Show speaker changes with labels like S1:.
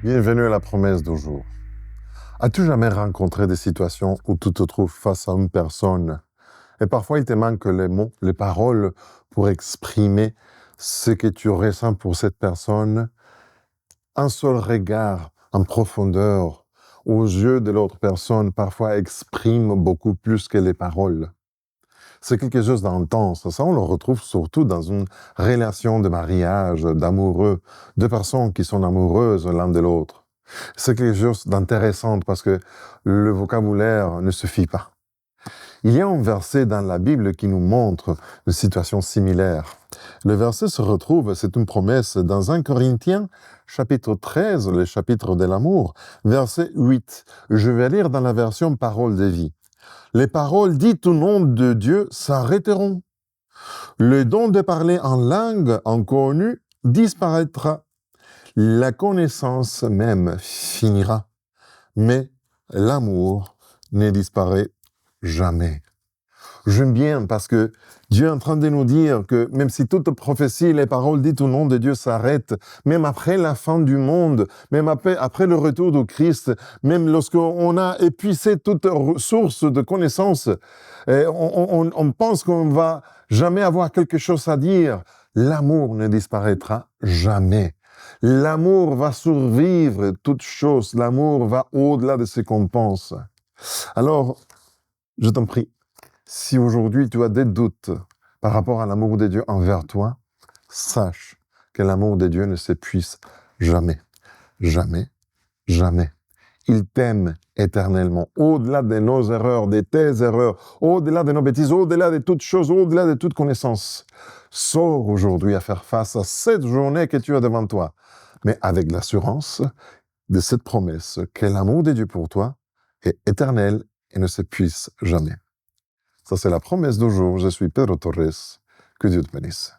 S1: Bienvenue à la promesse d'aujourd'hui. As-tu jamais rencontré des situations où tu te trouves face à une personne et parfois il te manque les mots, les paroles pour exprimer ce que tu ressens pour cette personne? Un seul regard en profondeur aux yeux de l'autre personne parfois exprime beaucoup plus que les paroles. C'est quelque chose d'intense. Ça, on le retrouve surtout dans une relation de mariage, d'amoureux, deux personnes qui sont amoureuses l'un de l'autre. C'est quelque chose d'intéressant parce que le vocabulaire ne suffit pas. Il y a un verset dans la Bible qui nous montre une situation similaire. Le verset se retrouve, c'est une promesse, dans 1 Corinthiens, chapitre 13, le chapitre de l'amour, verset 8. Je vais lire dans la version Parole de vie. Les paroles dites au nom de Dieu s'arrêteront. Le don de parler en langue inconnue disparaîtra. La connaissance même finira. Mais l'amour ne disparaît jamais. J'aime bien parce que Dieu est en train de nous dire que même si toute prophétie, les paroles dites au nom de Dieu s'arrêtent, même après la fin du monde, même après le retour du Christ, même lorsqu'on a épuisé toute source de connaissances, on pense qu'on ne va jamais avoir quelque chose à dire. L'amour ne disparaîtra jamais. L'amour va survivre toute chose. L'amour va au-delà de ce qu'on pense. Alors, je t'en prie, si aujourd'hui tu as des doutes par rapport à l'amour de Dieu envers toi, sache que l'amour de Dieu ne s'épuise jamais, jamais, jamais. Il t'aime éternellement, au-delà de nos erreurs, de tes erreurs, au-delà de nos bêtises, au-delà de toutes choses, au-delà de toute connaissance. Sors aujourd'hui à faire face à cette journée que tu as devant toi, mais avec l'assurance de cette promesse que l'amour de Dieu pour toi est éternel et ne s'épuise jamais. Ça, c'est la promesse d'aujourd'hui. Je suis Pedro Torres. Que Dieu te bénisse.